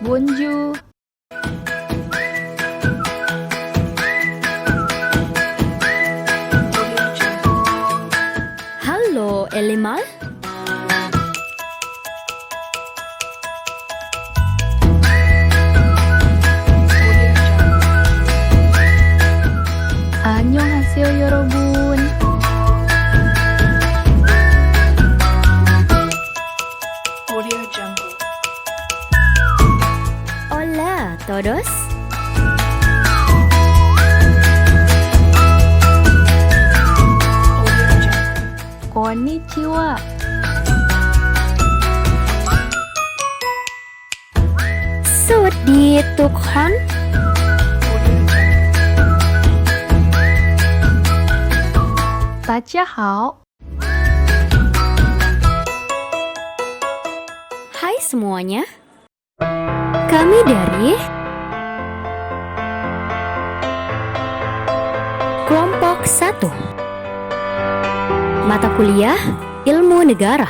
Bonjour. Halo, Elimal. Annyeonghaseyo yorobun. Audio Jungle. Hola, todos. Audio Jungle. Konnichiwa. Sawasdee tukhan. Audio Jungle. 大家好. Hai semuanya. Kami dari kelompok 1. Mata kuliah Ilmu Negara.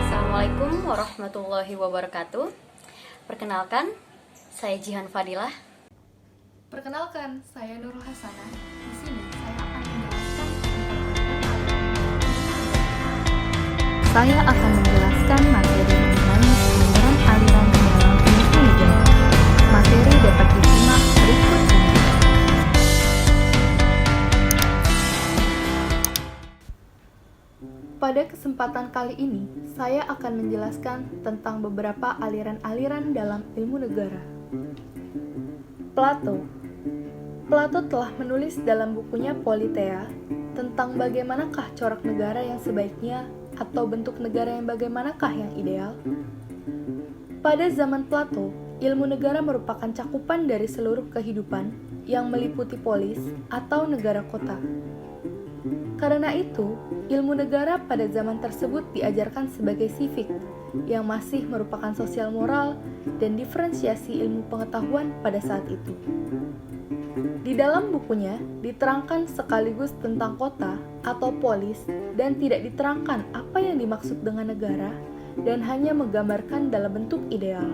Assalamualaikum warahmatullahi wabarakatuh. Perkenalkan, saya Jihan Fadilah. Perkenalkan, saya Nurul Hasanah. Di sini saya akan menjelaskan materi mengenai aliran di dalam ilmu negara. Materi dapat disimak berikut ini. Pada kesempatan kali ini, saya akan menjelaskan tentang beberapa aliran-aliran dalam ilmu negara. Plato telah menulis dalam bukunya Politeia tentang bagaimanakah corak negara yang sebaiknya atau bentuk negara yang bagaimanakah yang ideal. Pada zaman Plato, ilmu negara merupakan cakupan dari seluruh kehidupan yang meliputi polis atau negara kota. Karena itu, ilmu negara pada zaman tersebut diajarkan sebagai civic, yang masih merupakan sosial moral dan diferensiasi ilmu pengetahuan pada saat itu. Di dalam bukunya diterangkan sekaligus tentang kota atau polis dan tidak diterangkan apa yang dimaksud dengan negara dan hanya menggambarkan dalam bentuk ideal.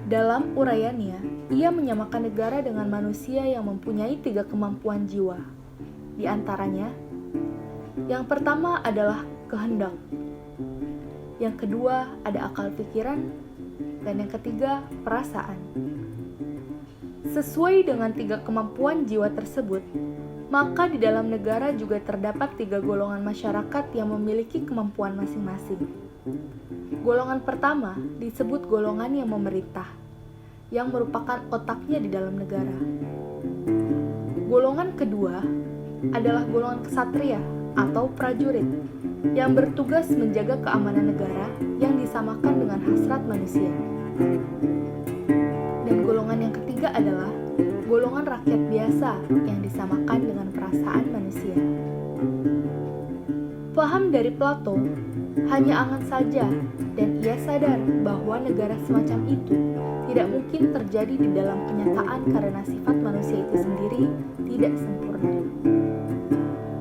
Dalam uraiannya, ia menyamakan negara dengan manusia yang mempunyai 3 kemampuan jiwa. Di antaranya, yang pertama adalah kehendak, yang kedua ada akal pikiran, dan yang ketiga perasaan. Sesuai dengan 3 kemampuan jiwa tersebut, maka di dalam negara juga terdapat 3 golongan masyarakat yang memiliki kemampuan masing-masing. Golongan pertama disebut golongan yang memerintah, yang merupakan otaknya di dalam negara. Golongan kedua adalah golongan ksatria atau prajurit, yang bertugas menjaga keamanan negara yang disamakan dengan hasrat manusia. Dan golongan yang ketiga adalah golongan rakyat biasa yang disamakan dengan perasaan manusia. Paham dari Plato hanya angan saja, dan ia sadar bahwa negara semacam itu tidak mungkin terjadi di dalam kenyataan karena sifat manusia itu sendiri tidak sempurna.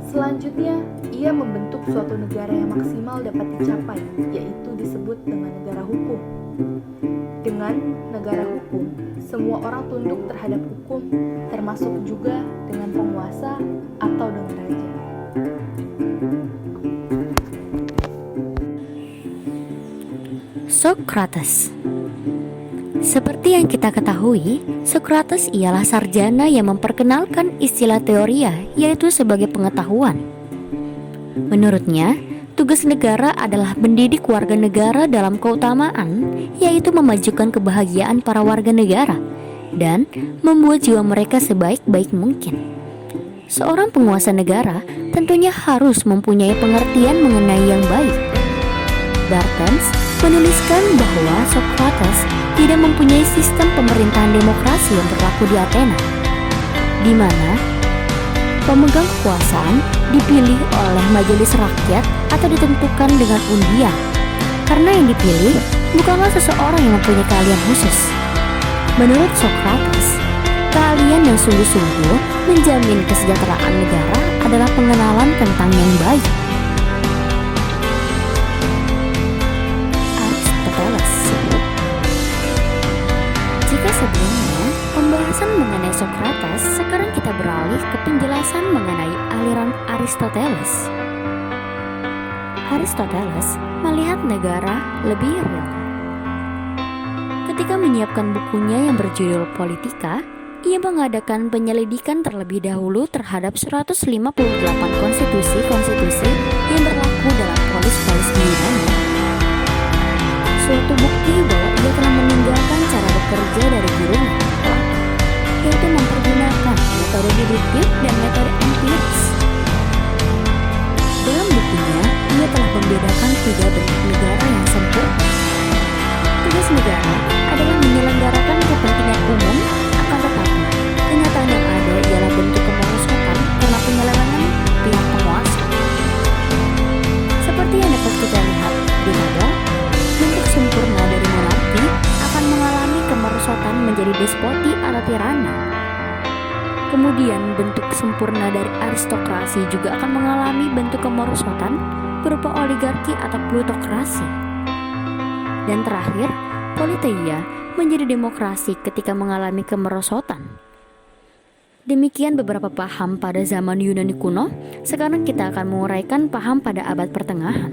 Selanjutnya, ia membentuk suatu negara yang maksimal dapat dicapai, yaitu disebut dengan negara hukum. Dengan negara hukum, semua orang tunduk terhadap hukum, termasuk juga dengan penguasa atau dengan raja. Socrates. Seperti yang kita ketahui, Socrates ialah sarjana yang memperkenalkan istilah teoria, yaitu sebagai pengetahuan. Menurutnya, tugas negara adalah mendidik warga negara dalam keutamaan, yaitu memajukan kebahagiaan para warga negara dan membuat jiwa mereka sebaik-baik mungkin. Seorang penguasa negara tentunya harus mempunyai pengertian mengenai yang baik. Barthes menuliskan bahwa Socrates tidak mempunyai sistem pemerintahan demokrasi yang berlaku di Athena, di mana pemegang kekuasaan dipilih oleh majelis rakyat atau ditentukan dengan undian, karena yang dipilih bukanlah seseorang yang mempunyai keahlian khusus. Menurut Socrates, keahlian yang sungguh-sungguh menjamin kesejahteraan negara adalah pengenalan tentang yang baik. Aristoteles. Jika sebelumnya pembahasan mengenai Socrates, sekarang kita beralih ke penjelasan mengenai aliran Aristoteles. Aristoteles melihat negara lebih real. Ketika menyiapkan bukunya yang berjudul Politika, ia mengadakan penyelidikan terlebih dahulu terhadap 158 konstitusi yang berlaku dalam polis-polis di Yunani. Suatu bukti bahwa ia telah meninggalkan cara bekerja dari gurunya, yaitu mempergunakan metode deduktif dan metode empiris. Dalam bukunya, ia telah membedakan 3 bentuk negara yang sempurna. Tugas negara adalah menyelenggarakan kepentingan umum, akan tetapi kenyataan yang ada ialah bentuk kemerosotan karena penyelewengan pihak penguasa. Seperti yang dapat kita lihat di tabel, bentuk sempurna dari monarki akan mengalami kemerosotan menjadi despoti atau tirani. Kemudian bentuk sempurna dari aristokrasi juga akan mengalami bentuk kemerosotan berupa oligarki atau plutokrasi. Dan terakhir, politeia menjadi demokrasi ketika mengalami kemerosotan. Demikian beberapa paham pada zaman Yunani kuno. Sekarang kita akan menguraikan paham pada abad pertengahan.